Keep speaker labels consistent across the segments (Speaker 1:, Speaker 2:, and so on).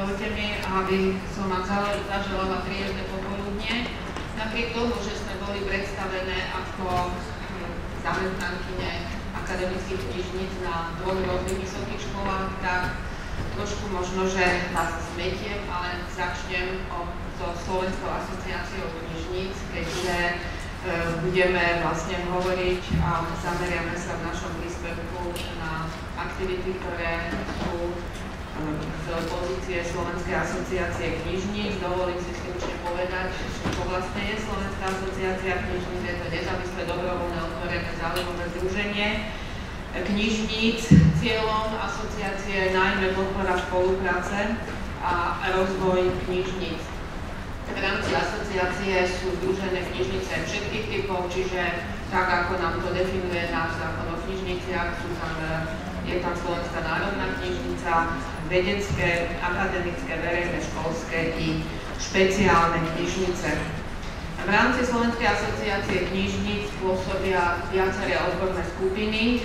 Speaker 1: Dovolte mi, aby som vám zaželala príjemné popoludnie. Napriek tomu, že sme boli predstavené ako zamestnankyne akademických knižníc na dvoch rôznych vysokých školách, tak trošku možno, že vás smetiem, ale začnem so Slovenskou asociáciou knižníc, keďže budeme vlastne hovoriť a zameriame sa v našom príspevku na aktivity, ktoré sú z pozície Slovenskej asociácie knižníc. Dovolím si stručne povedať, čo vlastne je Slovenská asociácia knižníc. Je to nezávislé dobrovoľné otvorené záujmové združenie knižníc. Cieľom asociácie je najmä podpora spolupráce a rozvoj knižníc. V rámci asociácie sú združené knižnice všetkých typov, čiže tak, ako nám to definuje náš zákon o knižniciach, je tam Slovenská národná knižnica, vedecké, akademické, verejné, školské i špeciálne knižnice. V rámci Slovenskej asociácie knižníc pôsobia viaceré odborné skupiny,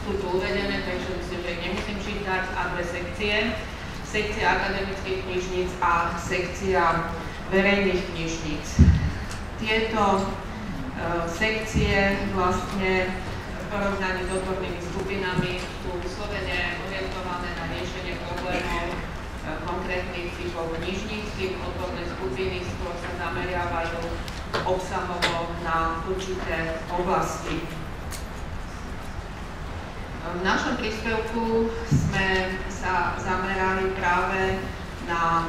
Speaker 1: sú tu uvedené, takže myslím, že ich nemusím čítať, a dve sekcie. Sekcia akademických knižníc a sekcia verejných knižníc. Tieto sekcie vlastne v porovnaní s odbornými skupinami sú vyslovene orientované na riešenie problémov konkrétnych typov knižníc. Odborné skupiny skôr sa zameriavajú obsahovo na určité oblasti. V našom príspevku sme sa zamerali práve na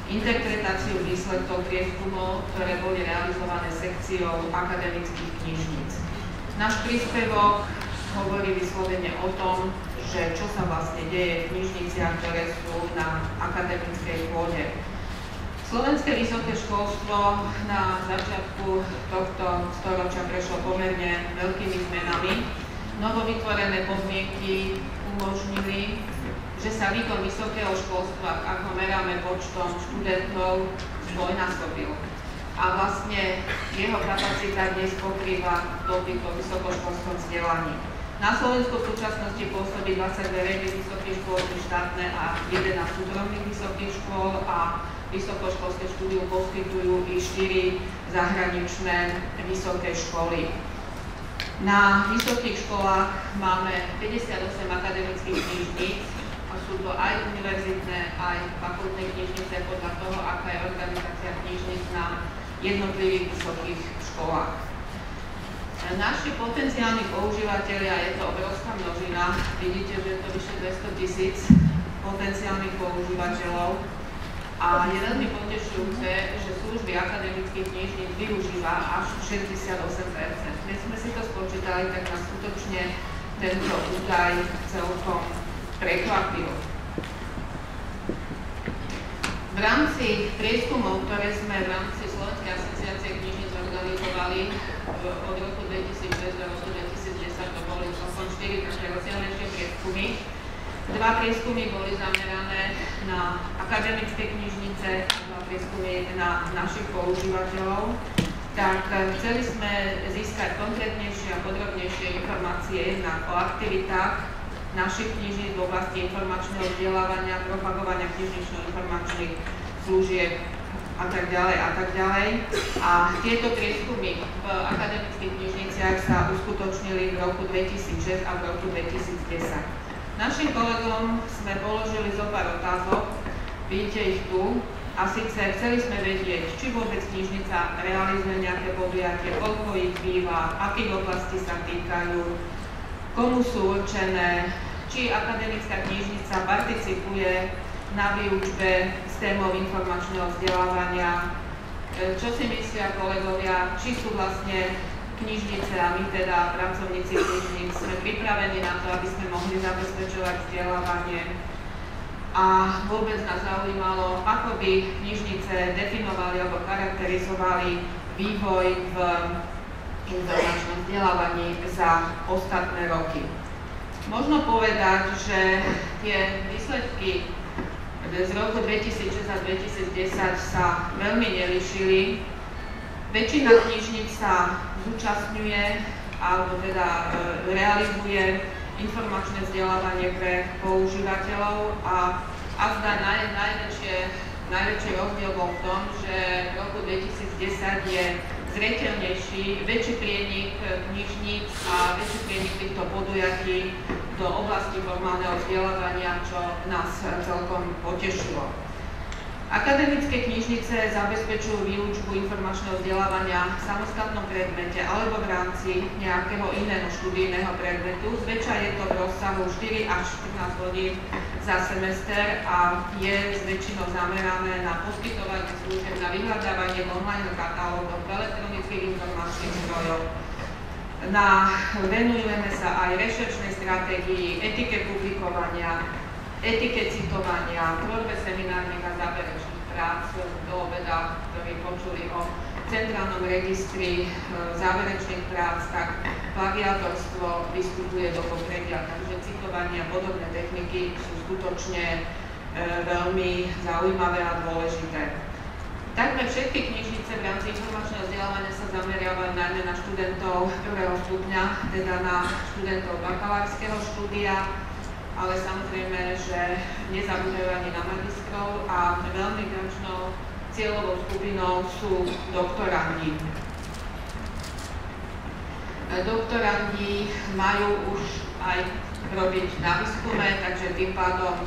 Speaker 1: interpretáciu výsledkov prieskumov, ktoré boli realizované sekciou akademických knižníc. Náš príspevok hovorí vyslovene o tom, že čo sa vlastne deje v knižniciach, ktoré sú na akademickej pôde. Slovenské vysoké školstvo na začiatku tohto storočia prešlo pomerne veľkými zmenami. Novovytvorené podmienky umožnili, že sa výkon vysokého školstva, ako meráme počtom študentov, zdvojnásobil. A vlastne jeho kapacita dnes pokrýva dopyt po vysokoškolskom vzdelaní. Na Slovensku v súčasnosti pôsobí 20 verejných vysokých škôl, štátne a 11 súkromných vysokých škôl a vysokoškolské štúdium poskytujú i 4 zahraničné vysoké školy. Na vysokých školách máme 58 akademických knižníc, sú to aj univerzitné, aj fakultné knižnice podľa toho, aká je organizácia knižnic na jednotlivých vysokých školách. Naši potenciálni používatelia, je to obrovská množina, vidíte, že je to vyše 200 000 potenciálnych používateľov a je veľmi potešujúce, že služby akademických knižníc využíva až 68%. Keď sme si to spočítali, tak nás skutočne tento údaj celkom prekvapil. V rámci prieskumov, ktoré sme v rámci Slovenskej asociácie knižníc organizovali od roku 2006 do roku 2010, to boli celkom 4 také rozsiahlejšie prieskumy. 2 prieskumy boli zamerané na akademické knižnice, 2 prieskumy na našich používateľov. Tak chceli sme získať konkrétnejšie a podrobnejšie informácie jednak o aktivitách našich knižníc v oblasti informačného vzdelávania, propagovania knižnično-informačných služieb a tak ďalej a tak ďalej. A tieto prieskumy v akademických knižniciach sa uskutočnili v roku 2006 a v roku 2010. Našim kolegom sme položili zo pár otázok, vidíte ich tu, a síce chceli sme vedieť, či vôbec knižnica realizuje nejaké podujatie, koľko ich býva, akých oblastí sa týkajú, komu sú určené, či akademická knižnica participuje na výučbe s témou informačného vzdelávania, čo si myslia kolegovia, či sú vlastne knižnice a my teda pracovníci knižnic sme pripravení na to, aby sme mohli zabezpečovať vzdelávanie. A vôbec nás zaujímalo, ako by knižnice definovali alebo charakterizovali vývoj v informačnom vzdelávaní za ostatné roky. Možno povedať, že tie výsledky z roku 2006 a 2010 sa veľmi nelišili. Väčšina knižníc sa zúčastňuje alebo teda realizuje informačné vzdelávanie pre používateľov a A zdá najväčší rozdiel bol v tom, že v roku 2010 je zreteľnejší, väčší prienik knižníc a väčší prienik týchto podujatí do oblasti formálneho vzdelávania, čo nás celkom potešilo. Akademické knižnice zabezpečujú výučbu informačného vzdelávania v samostatnom predmete alebo v rámci nejakého iného študijného predmetu. Zväčša je to v rozsahu 4 až 14 hodín za semester a je zväčšinou zamerané na poskytovanie služieb na vyhľadávanie online katalógov, elektronických informačných zdrojov. Venujeme sa aj rešeršnej stratégii, etike publikovania, etike citovania, tvorbe seminárnych a záverečných prác do obeda, ktorí počuli o centrálnom registri záverečných prác, tak plagiátorstvo vystupuje do popredia, takže citovanie a podobné techniky sú skutočne veľmi zaujímavé a dôležité. Takmer všetky knižnice v rámci informačného vzdelávania sa zameriavajú najmä na študentov prvého stupňa, teda na študentov bakalárskeho štúdia, ale samozrejme, že nezabúdajú ani na magistrov a veľmi značnou cieľovou skupinou sú doktorandi. Doktorandi majú už aj robiť na výskume, takže tým pádom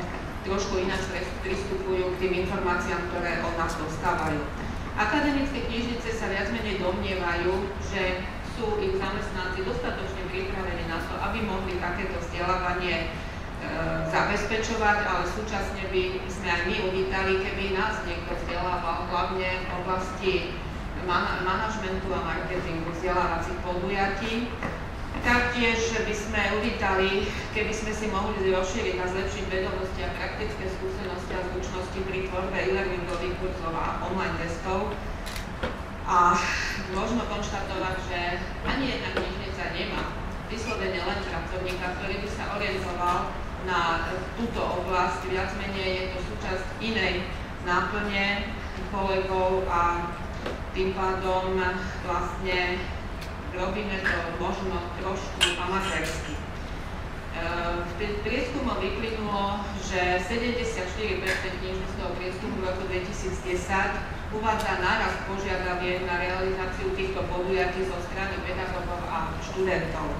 Speaker 1: trošku ináč pristupujú k tým informáciám, ktoré od nás dostávajú. Akademické knižnice sa viac menej domnievajú, že sú ich zamestnanci dostatočne pripravení na to, aby mohli takéto vzdelávanie zabezpečovať, ale súčasne by sme aj my uvítali, keby nás niekto vzdelával hlavne v oblasti manažmentu a marketingu vzdelávacích podujatí. Taktiež by sme uvítali, keby sme si mohli rozšíriť a zlepšiť vedomosti a praktické skúsenosti a zručnosti pri tvorbe e-learningových kurzov a online testov. A možno konštatovať, že ani jedna knižnica nemá vyslovene len pracovníka, ktorý by sa orientoval na túto oblasť. Viac menej je to súčasť inej náplne kolegov a tým pádom vlastne robíme to možno trošku amatérsky. V prieskumu vyplynulo, že 74% knižnického prieskumu v roku 2010 uvádza nárast požiadaviek na realizáciu týchto podujatí zo strany pedagógov a študentov.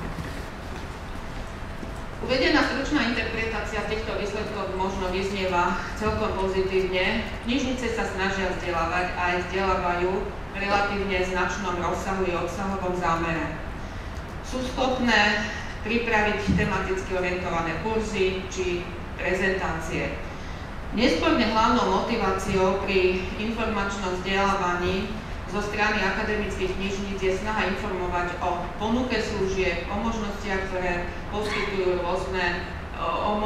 Speaker 1: Uvedená stručná interpretácia týchto výsledkov možno vyznieva celkom pozitívne. Knižnice sa snažia vzdelávať a aj vzdelávajú v relatívne značnom rozsahu i obsahovom zámere. Sú schopné pripraviť tematicky orientované kurzy či prezentácie. Nesporne hlavnou motiváciou pri informačnom vzdelávaní zo strany akademických knižníc je snaha informovať o ponuke služieb, o možnostiach, ktoré poskytujú rôzne, o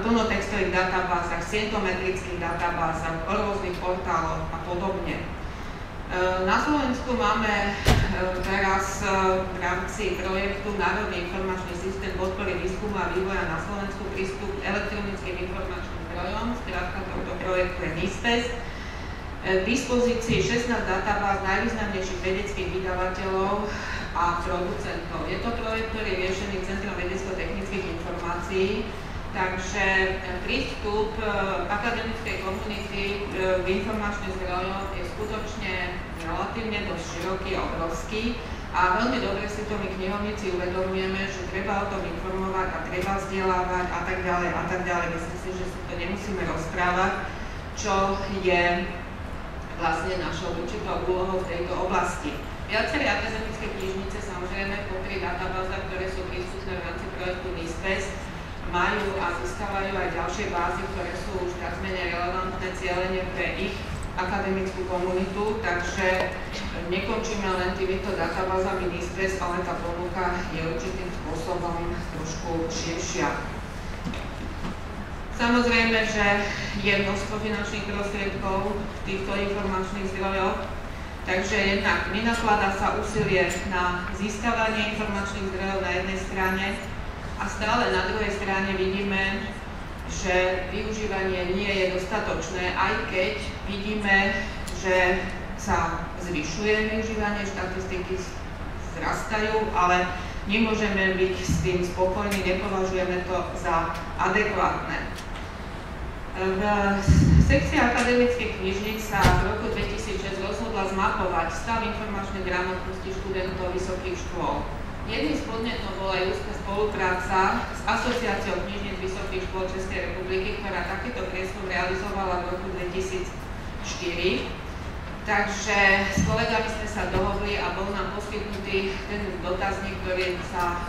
Speaker 1: plnotextových databázach, sieťometrických databázach, o rôznych portáloch a podobne. Na Slovensku máme teraz v rámci projektu Národný informačný systém podpory výskumu a vývoja na Slovensku prístup k elektronickým informačným zdrojom, skrátka tohto projektu je NISPES. K dispozícii 16 databáz najvýznamnejších vedeckých vydavateľov a producentov. Je to projekt, ktorý je riešený Centrom vedecko-technických informácií, takže prístup akademickej komunity k informačným zdrojom je skutočne relatívne dosť široký a obrovský a veľmi dobre si to my knihovníci uvedomujeme, že treba o tom informovať a treba vzdelávať a tak ďalej a tak ďalej. Myslím si, že si to nemusíme rozprávať, čo je vlastne našou určitou úlohou v tejto oblasti. Viaceré akademické knižnice samozrejme popri databázach, ktoré sú prístupné v rámci projektu NISPES, majú a získavajú aj ďalšie bázy, ktoré sú už viac menej relevantné cieľene pre ich akademickú komunitu, takže nekončíme len týmito databázami NISPES, ale tá ponuka je určitým spôsobom trošku širšia. Samozrejme, že je množstvo finančných prostriedkov v týchto informačných zdrojoch, takže jednak vynakladá sa úsilie na získavanie informačných zdrojov na jednej strane a stále na druhej strane vidíme, že využívanie nie je dostatočné, aj keď vidíme, že sa zvyšuje využívanie, štatistiky vzrastajú, ale nemôžeme byť s tým spokojní, nepovažujeme to za adekvátne. Sekcia akademických knižníc sa v roku 2006 rozhodla zmapovať stav informačnej gramotnosti študentov vysokých škôl. Jedným z podnetov bola aj úzka spolupráca s Asociáciou knižníc vysokých škôl Českej republiky, ktorá takýto prieskum realizovala v roku 2004. Takže s kolegami sme sa dohodli a bol nám poskytnutý ten dotazník, ktorý sa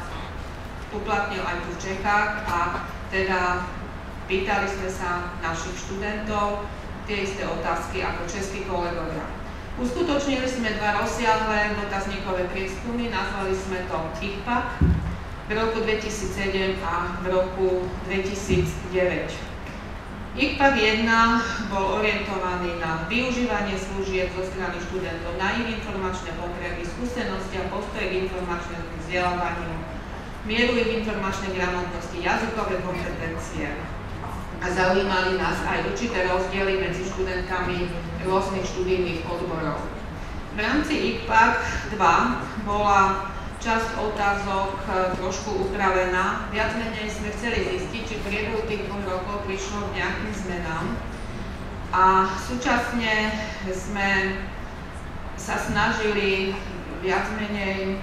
Speaker 1: uplatnil aj tu v Čechách a teda pýtali sme sa našich študentov tie isté otázky ako českí kolegovia. Uskutočnili sme dva rozsiahle dotazníkové prieskumy, nazvali sme to ICPAC v roku 2007 a v roku 2009. ICPAC 1 bol orientovaný na využívanie služieb zo strany študentov, na ich informačné potreby, skúsenosti a postoje k informačnému vzdelávaniu, mieru ich informačnej gramotnosti, jazykové kompetencie. A zaujímali nás aj určité rozdiely medzi študentami rôznych študijných odborov. V rámci ICPAC 2 bola časť otázok trošku upravená. Viac menej sme chceli zistiť, či v priebehu tých 2 rokov prišlo k nejakým zmenám. A súčasne sme sa snažili viac menej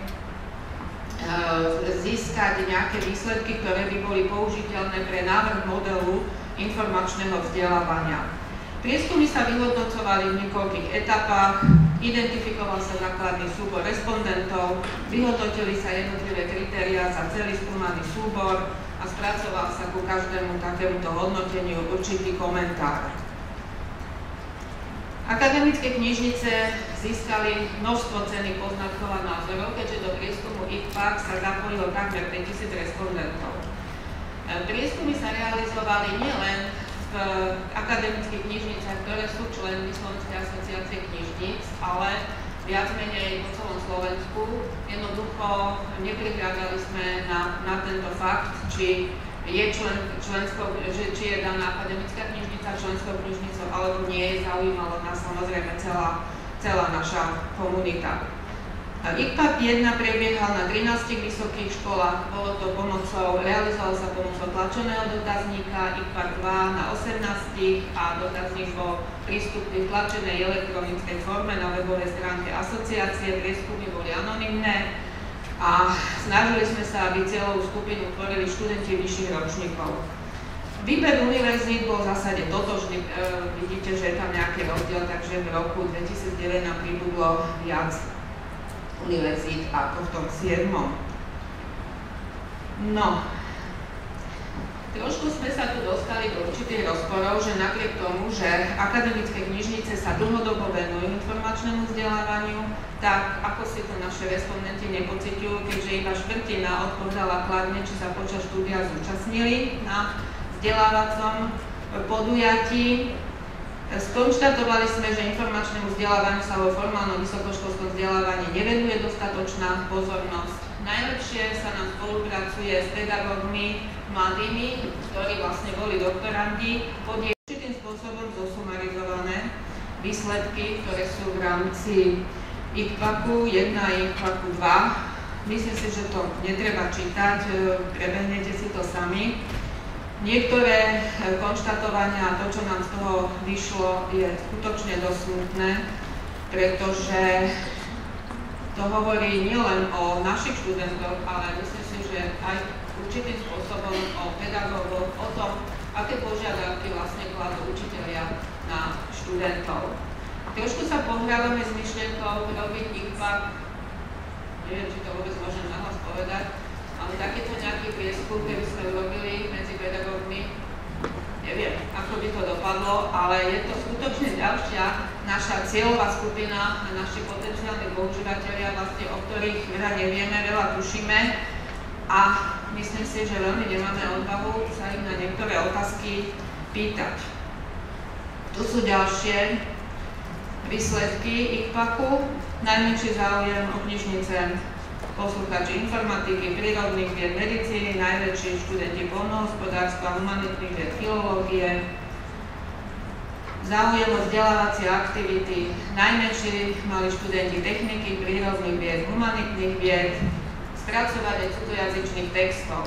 Speaker 1: získať nejaké výsledky, ktoré by boli použiteľné pre návrh modelu informačného vzdelávania. Prieskumy sa vyhodnocovali v niekoľkých etapách, identifikoval sa základný súbor respondentov, vyhodnotili sa jednotlivé kritériá za celý skúmaný súbor a spracoval sa ku každému takémuto hodnoteniu určitý komentár. Akademické knižnice získali množstvo cenných poznatkov a názorov, keďže do prieskumu ICPAC sa zapojilo takmer 5000 respondentov. Prieskumy sa realizovali nielen v akademických knižniciach, ktoré sú členmi Slovenskej asociácie knižníc, ale viac menej po celom Slovensku. Jednoducho neprihľadali sme na tento fakt, či je či je daná akademická knižnica členskou knižnicou, alebo nie, zaujímalo nás samozrejme celá naša komunita. ICPAC 1 prebiehal na 13 vysokých školách, realizoval sa pomocou tlačeného dotazníka, ICPAC 2 na 18 a dotazník bol prístupný v tlačenej elektronickej forme na webovej stránke asociácie, prieskumy boli anonymné a snažili sme sa, aby cieľovú skupinu tvorili študenti vyšších ročníkov. Výber univerzít bol v zásade totožný, vidíte, že je tam nejaký rozdiel, takže v roku 2009 nám pribudlo viac univerzít ako v tom 7. No, trošku sme sa tu dostali do určitých rozporov, že napriek tomu, že akademické knižnice sa dlhodobo venujú informačnému vzdelávaniu, tak ako si to naše respondenti nepociťujú, keďže iba štvrtina odpovedala kladne, či sa počas štúdia zúčastnili na vzdelávacom podujatí. Skonštatovali sme, že informačnému vzdelávaniu sa vo formálnom vysokoškolskom vzdelávaní nevenuje dostatočná pozornosť. Najlepšie sa nám spolupracuje s pedagógmi mladými, ktorí vlastne boli doktorandi, pod určitým spôsobom zosumarizované výsledky, ktoré sú v rámci ICPAC-u 1 a ICPAC-u 2. Myslím si, že to netreba čítať, prebehnete si to sami. Niektoré konštatovania a to, čo nám z toho vyšlo, je skutočne dosť smutné, pretože to hovorí nielen o našich študentoch, ale myslím si, že aj určitým spôsobom o pedagógoch, o tom, aké požiadavky vlastne kladú učitelia na študentov. Trošku sa pohrávame s myšlienkou robiť ICPAC, neviem, či to vôbec môžem nahlas povedať, ale takéto nejaký prieskum, keby sme urobili medzi pedagógmi, neviem, ako by to dopadlo, ale je to skutočne ďalšia naša cieľová skupina a naši potenciálni používateľia, vlastne, o ktorých veľa nevieme, veľa tušíme a myslím si, že veľmi nemáme odvahu sa ich na niektoré otázky pýtať. Tu sú ďalšie výsledky ICPAC-u. Najmenší záujem o knižnice poslucháči informatiky, prírodných vied, medicíny, najväčší študenti poľnohospodárstva, humanitných vied, filológie, záujem o vzdelávacie aktivity, najmenší mali študenti techniky, prírodných vied, humanitných vied, spracovanie cudzojazyčných textov,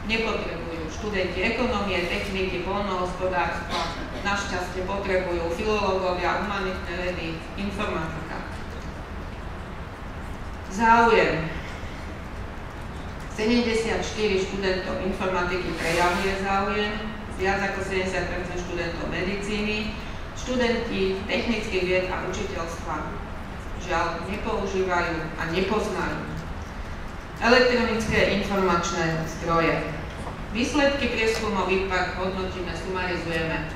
Speaker 1: nepotrebujú študenti ekonomie, techniky, poľnohospodárstva, našťastie potrebujú filológovia, humanitné vedy, informatika. Záujem. 74 študentov informatiky prejavuje záujem, viac ako 70% študentov medicíny, študenti technických vied a učiteľstva žiaľ nepoužívajú a nepoznajú elektronické informačné zdroje. Výsledky prieskumov IPAC hodnotíme, sumarizujeme.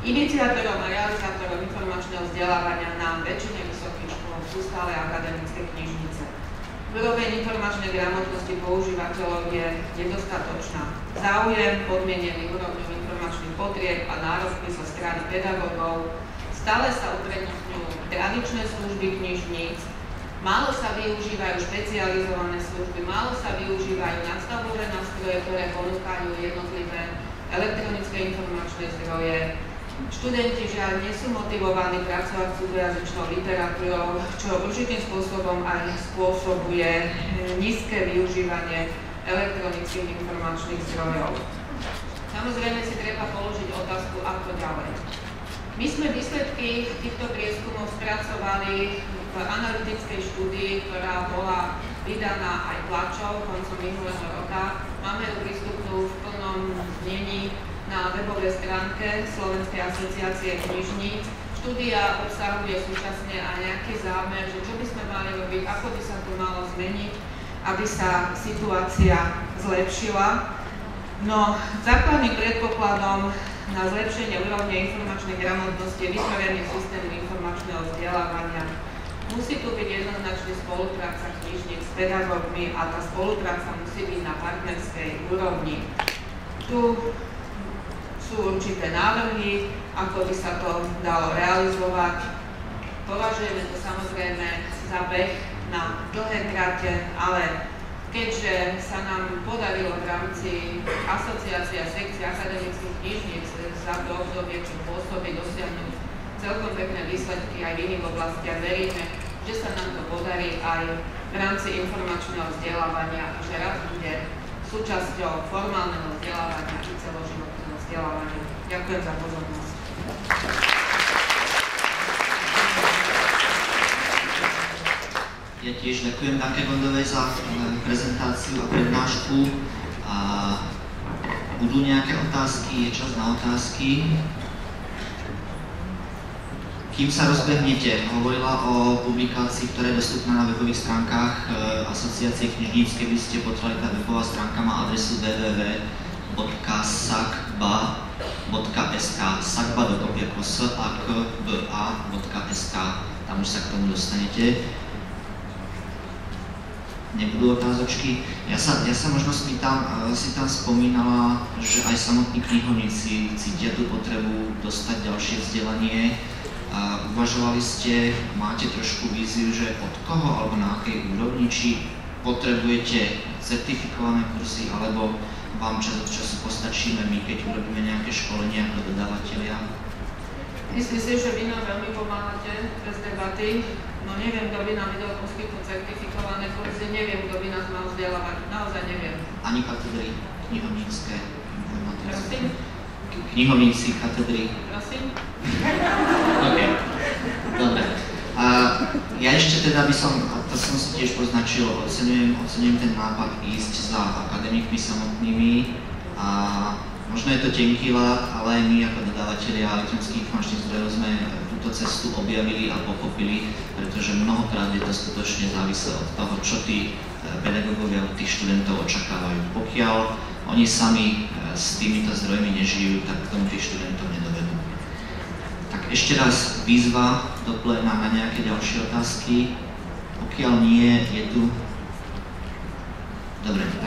Speaker 1: Iniciátorom a realizátorom informačného vzdelávania na väčšine vysokých škôl sú stále akademické knižnice. Úroveň informačnej gramotnosti používateľov je nedostatočná. Záujem podmienený úrovňou informačných potrieb a nárokmi zo strany pedagógov, stále sa uprednostňujú tradičné služby knižníc, málo sa využívajú špecializované služby, málo sa využívajú nadstavové nástroje, ktoré ponúkajú jednotlivé elektronické informačné zdroje. Študenti žiaľ nie sú motivovaní pracovať s cudzorojazyčnou literatúrou, čo určitým spôsobom aj spôsobuje nízke využívanie elektronických informačných zdrojov. Samozrejme si treba položiť otázku, ako ďalej. My sme výsledky týchto prieskumov spracovali v analytickej štúdii, ktorá bola vydaná aj tlačou koncom minulého roka. Máme ju prístupnú v plnom znení na webovej stránke Slovenskej asociácie knižníc. Štúdia obsahuje súčasne aj nejaký zámer, že čo by sme mali robiť, ako by sa to malo zmeniť, aby sa situácia zlepšila. No, základným predpokladom na zlepšenie úrovne informačnej gramotnosti je vytvorenie systému informačného vzdelávania. Musí tu byť jednoznačne spolupráca knižníc s pedagógmi a tá spolupráca musí byť na partnerskej úrovni. Tu sú určité návrhy, ako by sa to dalo realizovať. Považujeme to samozrejme za beh na dlhé trate, ale keďže sa nám podarilo v rámci asociácie a sekcie akademických knižníc za to obdobie, čo pôsobí, dosiahnuť celkom pekné výsledky aj v iných oblastiach, veríme, že sa nám to podarí aj v rámci informačného vzdelávania a že raz bude súčasťou formálneho vzdelávania i celoživotného vzdelávania. Ďakujem za pozornosť.
Speaker 2: Ja tiež ďakujem Danke Gondovej za prezentáciu a prednášku. A budú nejaké otázky? Je čas na otázky? Kým sa rozbehnete, hovorila o publikácii, ktorá je dostupná na webových stránkach Asociácie knižníc. Keby ste potrebovali, tá webová stránka má adresu www.sakba.sk sakba.sk. Tam už sa k tomu dostanete. Nebudú otázočky. Ja sa možno spýtam, si tam spomínala, že aj samotní knihovníci cítia tú potrebu dostať ďalšie vzdelanie. Uvažovali ste, máte trošku víziu, že od koho alebo na akej úrovni, či potrebujete certifikované kursy, alebo vám čas od času postačíme my, keď urobíme nejaké školenie ako dodávateľia?
Speaker 1: Myslím si, že vy nám veľmi pomáhate bez debaty. No neviem, kto by nám vedel poskytnúť certifikované kurzy, neviem, kto by nás mal vzdelávať, naozaj neviem. Ani
Speaker 2: katedry knihovnícke?
Speaker 1: Prosím?
Speaker 2: Knihovníci, katedry?
Speaker 1: Prosím?
Speaker 2: OK, dobre. Ja ešte teda by som, a to som si tiež poznačil, oceňujem ten nápad ísť za akademikmi samotnými. A možno je to tenký ľad, ale aj my ako dodávateľia elektronických informačných zdrojov sme túto cestu objavili a pochopili, pretože mnohokrát je to skutočne závislé od toho, čo tí pedagógovia od tých študentov očakávajú. Pokiaľ oni sami s týmito zdrojmi nežijú, tak k tomu tých študentov nedovedú. Tak ešte raz výzva do pléna na nejaké ďalšie otázky. Pokiaľ nie, je tu... Dobre, tak